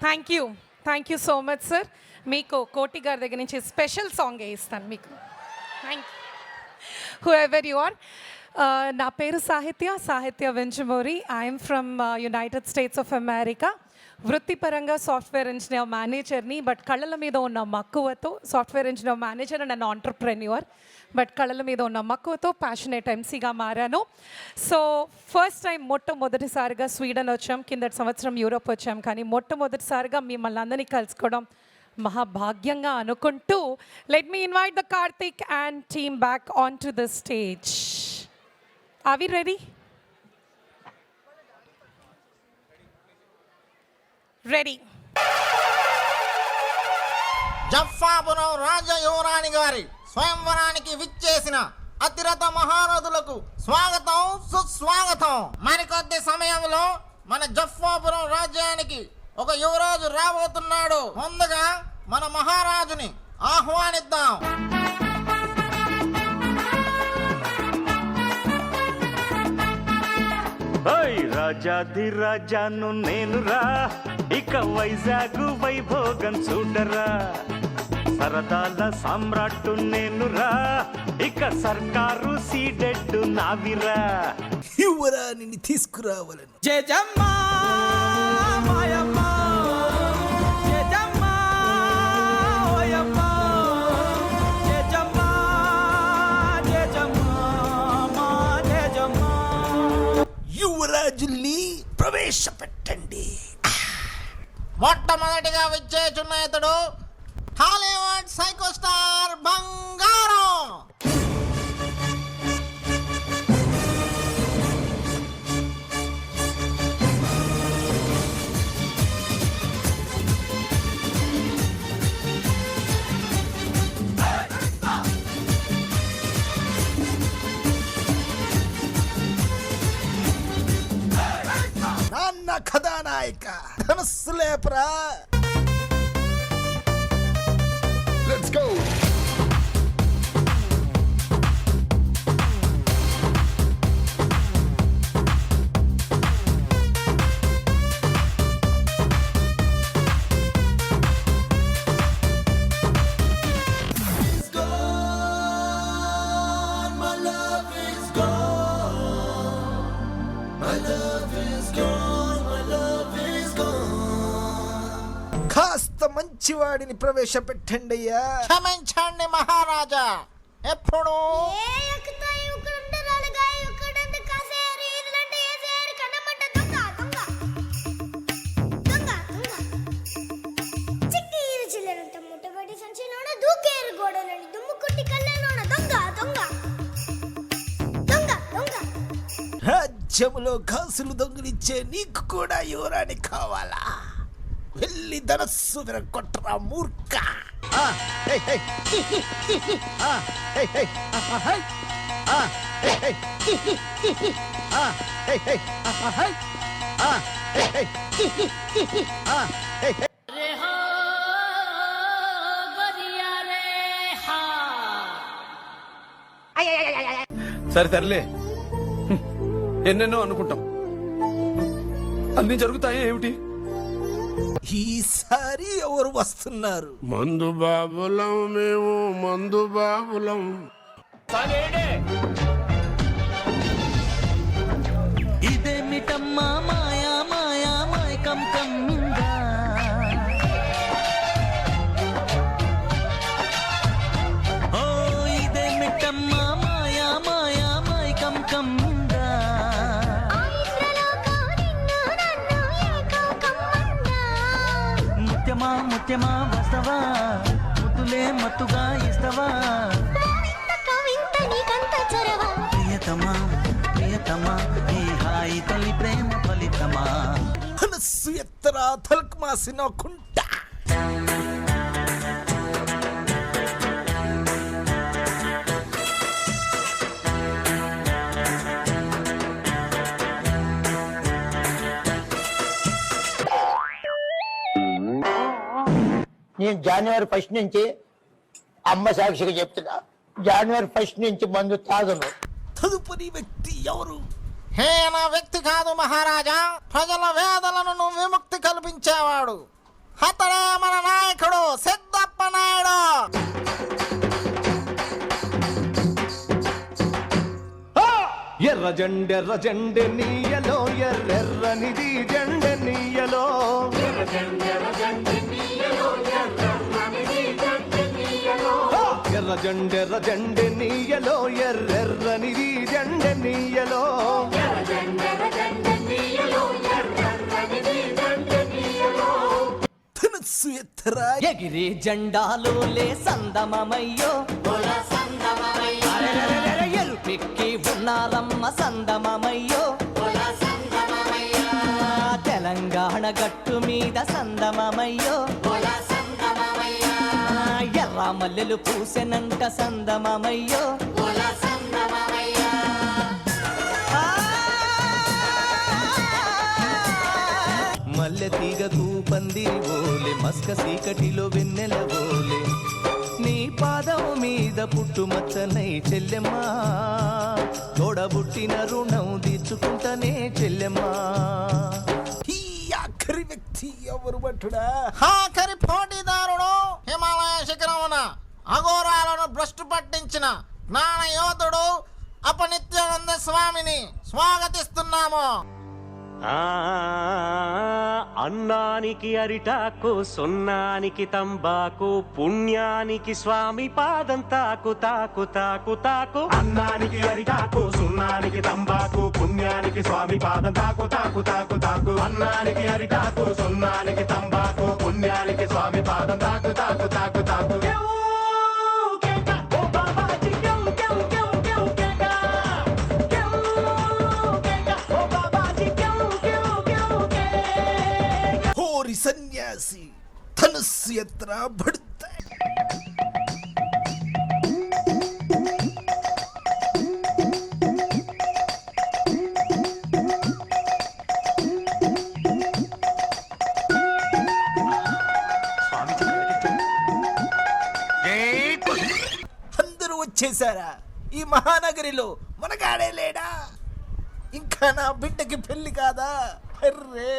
Thank you so much sir. మీకు కోటి గారి దగ్గర నుంచి స్పెషల్ సాంగ్ ఇస్తాను మీకు. Thank whoever you are. నా పేరు Sahithya Venchamuri. I'm from United States of America. వృత్తిపరంగా సాఫ్ట్వేర్ ఇంజనీర్ మేనేజర్ని, బట్ కళల మీద ఉన్న మక్కువతో software engineer manager and entrepreneur, but కళల మీద ఉన్న మక్కువతో ప్యాషనేట్ ఎంసీగా మారాను. సో ఫస్ట్ టైం మొట్టమొదటిసారిగా స్వీడన్ వచ్చాం, కిందటి సంవత్సరం యూరోప్ వచ్చాం, కానీ మొట్టమొదటిసారిగా మిమ్మల్ని అందరినీ కలుసుకోవడం మహాభాగ్యంగా అనుకుంటూ let me invite the Karthik and team back on to the stage. Are we ready? Ready. Jaffapuram రాజయువరాణి గారి స్వయంవరానికి విచ్చేసిన అతిరథ మహారథులకు స్వాగతం, సుస్వాగతం. మరికొద్ది సమయంలో మన జఫ్ఫాపురం రాజ్యానికి ఒక యువరాజు రాబోతున్నాడు. ముందుగా మన మహారాజుని ఆహ్వానిద్దాం. రాజాధిరాజాను నేనురా, ఇక వైజాగ్ వైభోగం చూడరా. సరదాల సామ్రాట్టు నేనురా, ఇక సర్కారు సీడెడ్డు నావిరా. యువరాణిని తీసుకురావాలను. జయజమ్మా మాయమ్మా, జయజమ్మా ఓయమ్మా, జయజమ్మా జయజమ్మా మా జయజమ్మా. యువరాజుల్ని ప్రవేశపెట్టండి. మొట్టమొదటిగా విచ్చేచున్న ఇతడు హాలీవుడ్ సైకో స్టార్ బంగారం. నాన్న కథానాయక ధనస్సు లేపరా. Let's go. కాస్త మంచివాడిని ప్రవేశపెట్టండి అయ్యా. క్షమించండి మహారాజా, ఎప్పుడు రాజ్యములో కాసులు దొంగిలించే నీకు కూడా యువరాణి కావాలా? వెళ్ళి ధనస్సు విరగొట్టరా మూర్ఖ. సరే తరలే, ఎన్నెన్నో అనుకుంటాం, అన్ని జరుగుతాయా ఏమిటి? ఈసారి ఎవరు వస్తున్నారు? మందు బాబులం మేము, మందు బాబులం. ఇదేమిటమ్మా మాయా మాయా మాయకం కమ్మిందా, ఓ ఇదేమిటమ్మా మాయా మాయా మాయకం కమ్మిందా. ముత్యమా ముత్యమా వస్తవా, ముద్దులే మత్తుగా ఇస్తవా. ప్రియతమా ప్రియతమా ఈ హాయి తల్లి ప్రేమ ఫలితమా. మనస్సు ఎత్తరా తలకు మాసిన కుంట. నేను జనవరి 1 నుంచి అమ్మ సాక్షిగా చెప్తున్నా, జనవరి 1 నుంచి మందు తాగను. తదుపరి వ్యక్తి ఎవరు? హేన వ్యక్తి కాదు మహారాజా, ప్రజల వేదనను విముక్తి కల్పించేవాడు అతడే మన నాయకుడు సిద్ధప్ప నాయుడు. ఎర్ర జెండె నీయలో ఎర్రెర్రనిది జెండె నీయలో ఎర్ర జెండె నీయలో ఎర్రెర్రనిది జెండె నీయలో ధనస్సు ఎత్తరా ఎగిరి జెండాలు లే సందమమయ్యో అరెరెరెరె ఎరుపెక్కి ఉన్నారమ్మ సందమమయ్యో తెలంగాణ గట్టు మీద సందమమయ్యో ఎర్ర మల్లెలు పూసెనంట సందమమయ్యో మల్లె తీగకు పందిరి ఓలే మస్క సీకటిలో వెన్నెల ఓలే నీ పాదం మీద పుట్టుమచ్చనై చెల్లెమ్మా తోడబుట్టిన రుణం తీర్చుకుంటనే చెల్లెమ్మా. ఈ ఆఖరి వ్యక్తి ఎవరు భట్టుడా? ఆఖరి పోటీదారుడు హిమాలయ శిఖరమున అఘోరాలను భ్రష్టు పట్టించిన జ్ఞాన యోధుడు అపనిత్యానంద స్వామిని స్వాగతిస్తున్నాము. అన్నానికి అరిటాకు సున్నానికి తంబాకు పుణ్యానికి స్వామి పాదం తాకు తాకు తాకు తాకు. అన్నానికి అరిటాకు సున్నానికి తంబాకు పుణ్యానికి స్వామి పాదం తాకు తాకు తాకు తాకు. అన్నానికి అరిటాకు సున్నానికి తంబాకు పుణ్యానికి స్వామి పాదం తాకు తాకు తాకు తాకు. హోరి సన్యాసి ధనస్సు ఎత్తరా భడుతా. అందరూ వచ్చేసారా? ఈ మహానగరిలో మనగాడే లేడా? ఇంకా నా బిడ్డకి పెళ్లి కాదా? అర్రే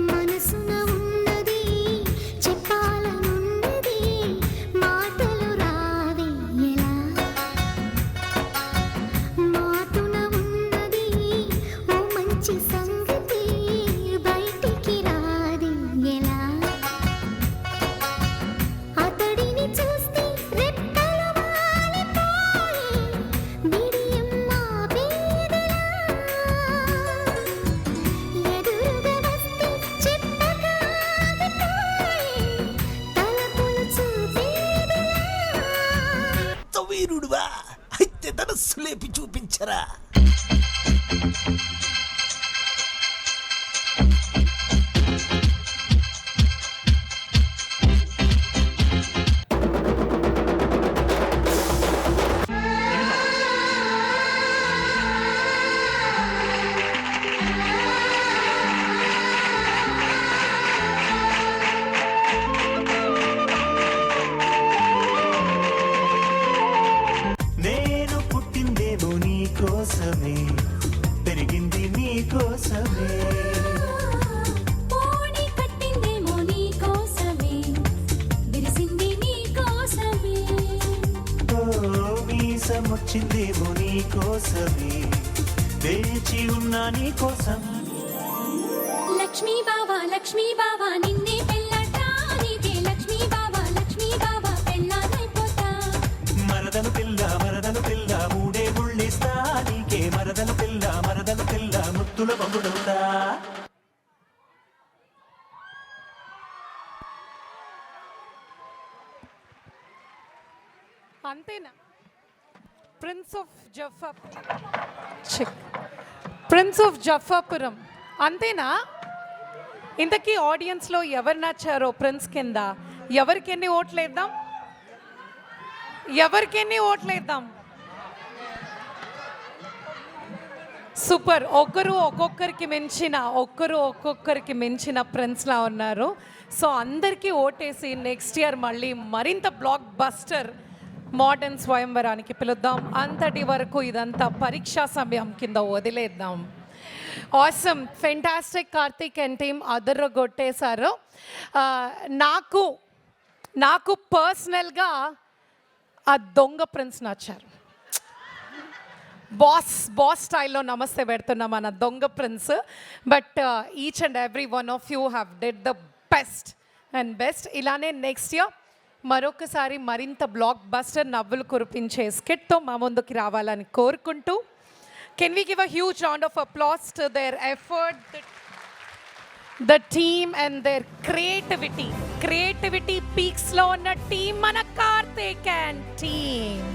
మనసున ఉన్నది చెప్పాలనున్నది మాటలు రావే ఎలా మాటున ఉన్నది ఓ మంచి సంగతి బయటికి రాది ఎలా అతడిని చూస్తే రెప్పలు వాలిపోయి బిడియం మా వేదలా ఎదురుగా వస్తే చెప్పకాగిపోయి తలపులు చూపేదలా వీరుడువా? అయితే ధనస్సు లేపి చూపించరా. నేను పుట్టిందేమో నీ కోసమే పెరిగింది నీ కోసమే పోనీ కట్టిందేమో నీ కోసమే విరిసింది నీ కోసమే ఓ మీసం వచ్చిందేమో నీ కోసమే వేచి ఉన్నా నీ కోసం లక్ష్మీ బావా నిన్నే పెళ్ళటానికే లక్ష్మీ బావా పెళ్ళానైపోతా మరదలు పిల్ల మూడే ముళ్ళిస్తా నీకే మరదలు పిల్ల ముత్తుల బొమ్మడుతా. అంతేనా? ప్రిన్స్ ఆఫ్ జఫాపురం అంతేనా? ఇంతకీ ఆడియన్స్లో ఎవరు నచ్చారో ప్రిన్స్ కింద ఎవరికి ఎన్ని ఓట్లేద్దాం? సూపర్. ఒక్కరు ఒక్కొక్కరికి మించిన ప్రిన్స్లా ఉన్నారు. సో అందరికీ ఓటేసి నెక్స్ట్ ఇయర్ మళ్ళీ మరింత బ్లాక్ బస్టర్ మోడర్న్ స్వయంవరానికి పిలుద్దాం. అంతటి వరకు ఇదంతా పరీక్షా సమయం కింద వదిలేద్దాం. Awesome, fantastic. Karthik and team అదరగొట్టేశారు. నాకు పర్సనల్గా ఆ దొంగ ప్రిన్స్ నచ్చారు. బాస్ స్టైల్లో నమస్తే పెడుతున్నాం మన దొంగ prince. But each and every one of you have did the best. ఇలానే నెక్స్ట్ ఇయర్ మరొకసారి మరింత బ్లాక్ బస్టర్ నవ్వులు కురిపించే స్కిట్తో మా ముందుకి రావాలని కోరుకుంటూ, can we give a huge round of applause to their effort, the team and their creativity పీక్స్లో ఉన్న టీమ్ మన Karthik and team.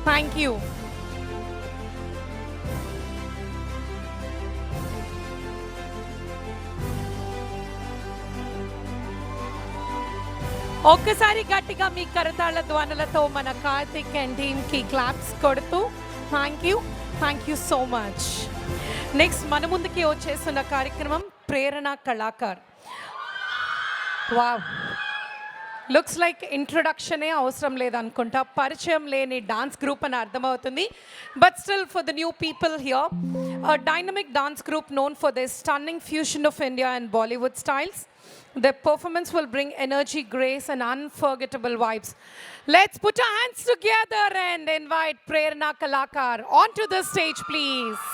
Thank you. ఒక్కసారి గట్టిగా మీ కరతాళ ధ్వనులతో మన కార్తిక్ అండ్ టీమ్కి క్లాప్స్ కొడుతూ thank you so much. Next మన ముందుకి వచ్చేస్తున్న కార్యక్రమం Prerana Kalakar. Wow, looks like ఇంట్రొడక్షనే అవసరం లేదనుకుంటా, పరిచయం లేని డాన్స్ గ్రూప్ అని అర్థమవుతుంది. But still for the new people here, a dynamic dance group known for their stunning fusion of India and Bollywood styles. Their performance will bring energy, grace and unforgettable vibes. Let's put our hands together and invite Prerna Kalakar onto the stage, please.